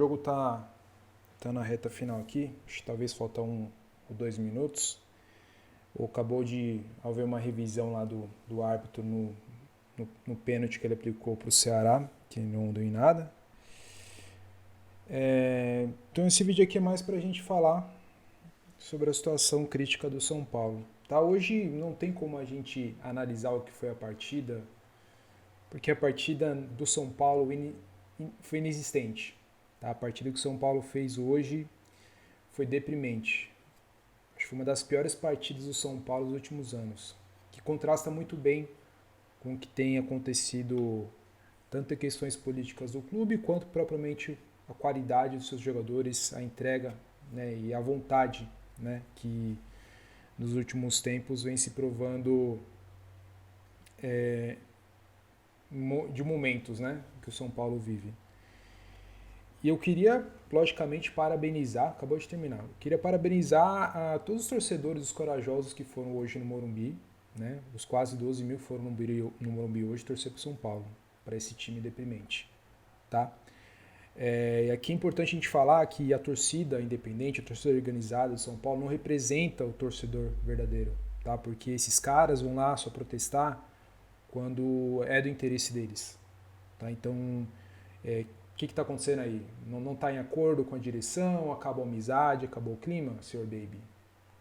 jogo tá na reta final aqui, acho que talvez falta 1 ou 2 minutos. Acabou de haver uma revisão lá do árbitro no pênalti que ele aplicou para o Ceará, que não deu em nada. Então esse vídeo aqui é mais para a gente falar sobre a situação crítica do São Paulo. Tá? Hoje não tem como a gente analisar o que foi a partida, porque a partida do São Paulo foi inexistente. Tá? A partida que o São Paulo fez hoje foi deprimente. Acho que foi uma das piores partidas do São Paulo nos últimos anos, que contrasta muito bem com o que tem acontecido tanto em questões políticas do clube, quanto propriamente a qualidade dos seus jogadores, a entrega, né, e a vontade, né, que nos últimos tempos vem se provando de momentos, né, que o São Paulo vive. E eu queria, logicamente, parabenizar, acabou de terminar, eu queria parabenizar a todos os torcedores, os corajosos que foram hoje no Morumbi, né, os quase 12 mil foram no Morumbi hoje torcer para o São Paulo, para esse time deprimente, tá? E aqui é importante a gente falar que a torcida independente, a torcida organizada de São Paulo não representa o torcedor verdadeiro, tá? Porque esses caras vão lá só protestar quando é do interesse deles, tá? Então, o que está acontecendo aí? Não está em acordo com a direção, acabou a amizade, acabou o clima, senhor Baby?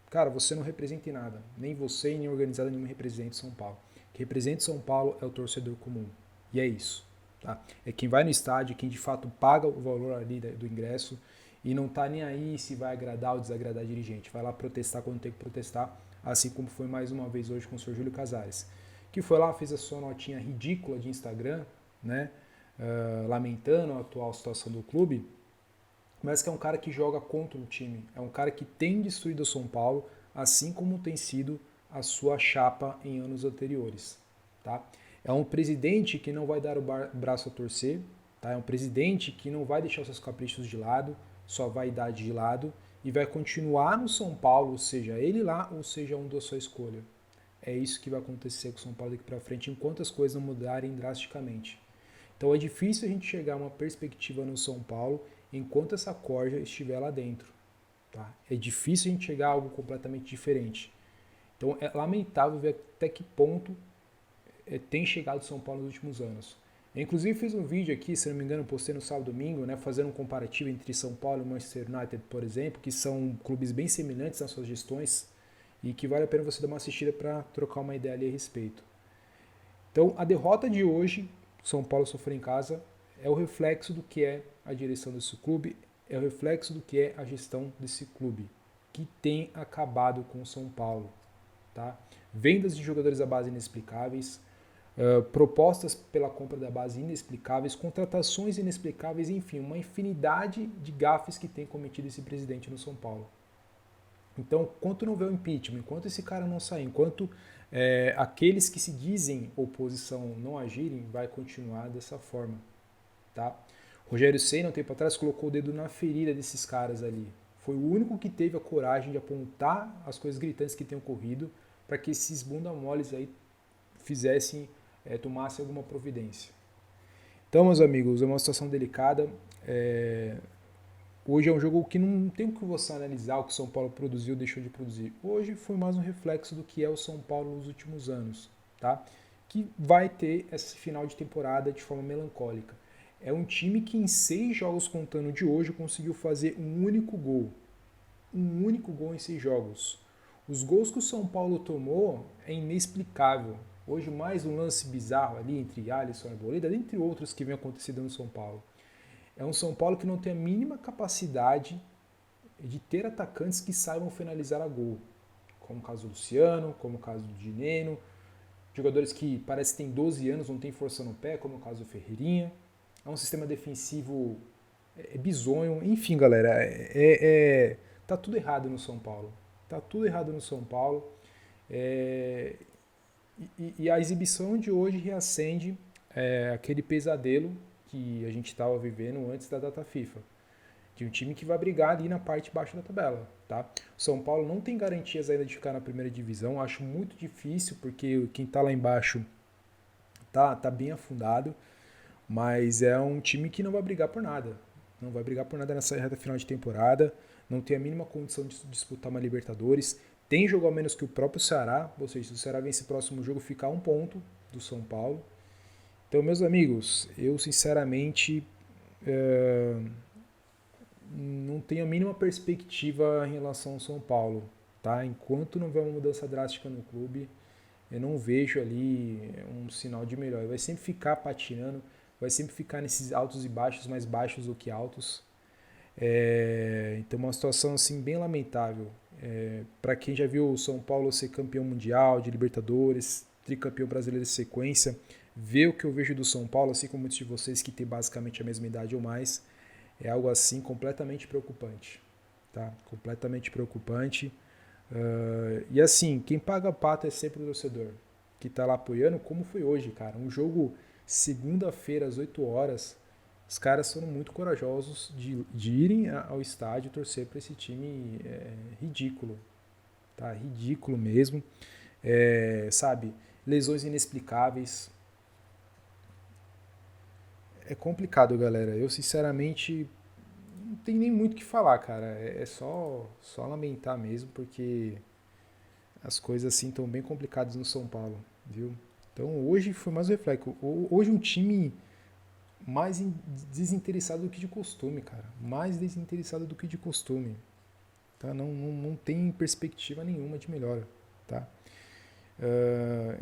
Cara, você não representa em nada, nem você nem organizada nenhuma representa São Paulo. O que representa São Paulo é o torcedor comum, e é isso. Tá? É quem vai no estádio, quem de fato paga o valor ali do ingresso e não tá nem aí se vai agradar ou desagradar dirigente. Vai lá protestar quando tem que protestar, assim como foi mais uma vez hoje com o senhor Júlio Casares, que foi lá, fez a sua notinha ridícula de Instagram, né, lamentando a atual situação do clube, mas que é um cara que joga contra o time, é um cara que tem destruído o São Paulo, assim como tem sido a sua chapa em anos anteriores. Tá? É um presidente que não vai dar o braço a torcer, tá? É um presidente que não vai deixar os seus caprichos de lado, sua vaidade de lado, e vai continuar no São Paulo, seja ele lá ou seja um da sua escolha. É isso que vai acontecer com o São Paulo daqui para frente, enquanto as coisas não mudarem drasticamente. Então é difícil a gente chegar a uma perspectiva no São Paulo enquanto essa corja estiver lá dentro. Tá? É difícil a gente chegar a algo completamente diferente. Então é lamentável ver até que ponto tem chegado São Paulo nos últimos anos. Eu, inclusive fiz um vídeo aqui, se não me engano, postei no sábado e domingo, né, fazendo um comparativo entre São Paulo e Manchester United, por exemplo, que são clubes bem semelhantes nas suas gestões e que vale a pena você dar uma assistida para trocar uma ideia ali a respeito. Então, a derrota de hoje, São Paulo sofreu em casa, é o reflexo do que é a direção desse clube, é o reflexo do que é a gestão desse clube, que tem acabado com o São Paulo. Tá? Vendas de jogadores à base inexplicáveis, propostas pela compra da base inexplicáveis, contratações inexplicáveis, enfim, uma infinidade de gafes que tem cometido esse presidente no São Paulo. Então, enquanto não vê o impeachment, enquanto esse cara não sair, enquanto aqueles que se dizem oposição não agirem, vai continuar dessa forma. Tá? Rogério Ceni, um tempo atrás, colocou o dedo na ferida desses caras ali. Foi o único que teve a coragem de apontar as coisas gritantes que têm ocorrido para que esses bunda moles aí tomassem alguma providência. Então, meus amigos, é uma situação delicada. Hoje é um jogo que não tem o que você analisar o que o São Paulo produziu ou deixou de produzir. Hoje foi mais um reflexo do que é o São Paulo nos últimos anos, tá? Que vai ter esse final de temporada de forma melancólica. É um time que em 6 jogos contando de hoje conseguiu fazer um único gol. Um único gol em 6 jogos. Os gols que o São Paulo tomou é inexplicável. Hoje mais um lance bizarro ali entre Alisson e Arboleda, dentre outros que vem acontecendo no São Paulo. É um São Paulo que não tem a mínima capacidade de ter atacantes que saibam finalizar a gol. Como o caso do Luciano, como o caso do Dineno. Jogadores que parece que têm 12 anos, não tem força no pé, como o caso do Ferreirinha. É um sistema defensivo bizonho. Enfim, galera, tá tudo errado no São Paulo. Tá tudo errado no São Paulo. E a exibição de hoje reacende aquele pesadelo que a gente estava vivendo antes da data FIFA, de um time que vai brigar ali na parte baixa da tabela. Tá? O São Paulo não tem garantias ainda de ficar na primeira divisão, acho muito difícil, porque quem está lá embaixo tá bem afundado, mas é um time que não vai brigar por nada. Não vai brigar por nada nessa reta final de temporada. Não tem a mínima condição de disputar uma Libertadores. Tem jogo a menos que o próprio Ceará. Ou seja, se o Ceará vencer o próximo jogo, fica a 1 ponto do São Paulo. Então, meus amigos, eu sinceramente não tenho a mínima perspectiva em relação ao São Paulo. Tá? Enquanto não houver uma mudança drástica no clube, eu não vejo ali um sinal de melhor. Vai sempre ficar patinando, vai sempre ficar nesses altos e baixos, mais baixos do que altos. Então, uma situação assim bem lamentável. Para quem já viu o São Paulo ser campeão mundial, de Libertadores, tricampeão brasileiro de sequência, ver o que eu vejo do São Paulo, assim como muitos de vocês que têm basicamente a mesma idade ou mais, é algo assim completamente preocupante. Tá? Completamente preocupante. E assim, quem paga a pata é sempre o torcedor, que está lá apoiando, como foi hoje, cara. Um jogo segunda-feira às 8 horas, os caras foram muito corajosos de irem ao estádio torcer para esse time ridículo, tá? Ridículo mesmo. Sabe, lesões inexplicáveis. É complicado, galera. Eu, sinceramente, não tenho nem muito o que falar, cara. É só lamentar mesmo, porque as coisas assim estão bem complicadas no São Paulo, viu? Então hoje foi mais um reflexo. Hoje um time mais desinteressado do que de costume, cara. Mais desinteressado do que de costume. Tá? Não tem perspectiva nenhuma de melhora. Tá?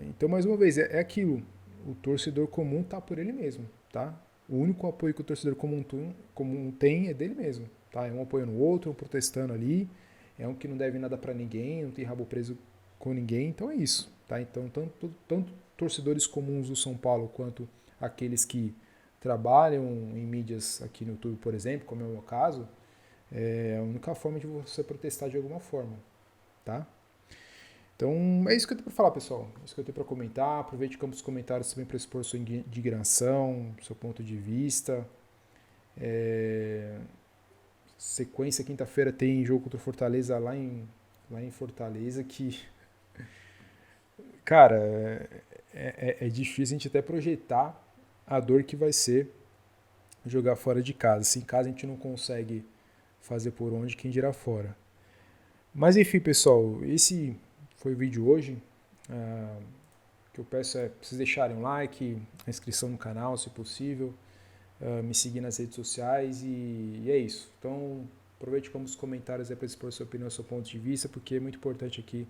Então, mais uma vez, é aquilo. O torcedor comum tá por ele mesmo. Tá? O único apoio que o torcedor comum tem é dele mesmo. Tá? É um apoiando o outro, um protestando ali. É um que não deve nada para ninguém, não tem rabo preso com ninguém. Então é isso. Tá? Então, tanto torcedores comuns do São Paulo quanto aqueles que trabalham em mídias aqui no YouTube, por exemplo, como é o meu caso, é a única forma de você protestar de alguma forma, tá? Então, é isso que eu tenho para falar, pessoal. É isso que eu tenho para comentar. Aproveite os comentários também para expor sua indignação, seu ponto de vista. Sequência, quinta-feira tem jogo contra o Fortaleza lá em Fortaleza que, cara, é difícil a gente até projetar a dor que vai ser jogar fora de casa. Se em casa a gente não consegue fazer por onde, quem dirá fora. Mas enfim, pessoal, esse foi o vídeo hoje. O que eu peço é vocês deixarem um like, a inscrição no canal, se possível, me seguir nas redes sociais e é isso. Então, aproveite como os comentários para expor sua opinião, seu ponto de vista, porque é muito importante aqui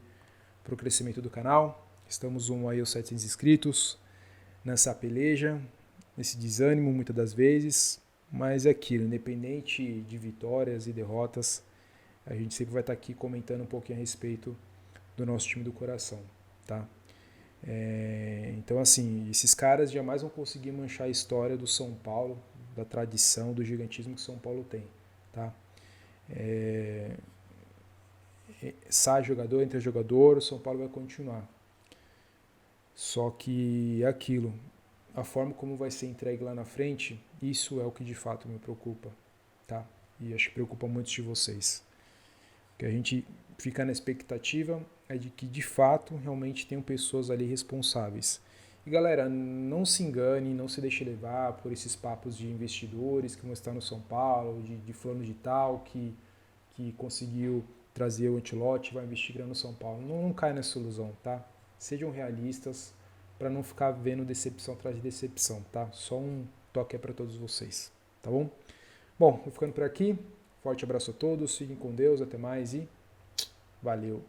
para o crescimento do canal. Estamos aí aos 700 inscritos, nessa peleja, nesse desânimo muitas das vezes, mas é aquilo, independente de vitórias e derrotas, a gente sempre vai estar aqui comentando um pouquinho a respeito do nosso time do coração, tá? Então, assim, esses caras jamais vão conseguir manchar a história do São Paulo, da tradição, do gigantismo que São Paulo tem, tá? Sai jogador, entra jogador, o São Paulo vai continuar. Só que é aquilo, a forma como vai ser entregue lá na frente, isso é o que de fato me preocupa, tá? E acho que preocupa muitos de vocês. Que a gente fica na expectativa é de que de fato realmente tenham pessoas ali responsáveis. E galera, não se engane, não se deixe levar por esses papos de investidores que vão estar no São Paulo, de fulano de tal que conseguiu trazer o antilote, vai investir grana no São Paulo. Não cai nessa ilusão, tá? Sejam realistas para não ficar vendo decepção atrás de decepção, tá? Só um toque para todos vocês, tá bom? Bom, vou ficando por aqui. Forte abraço a todos, fiquem com Deus, até mais e valeu!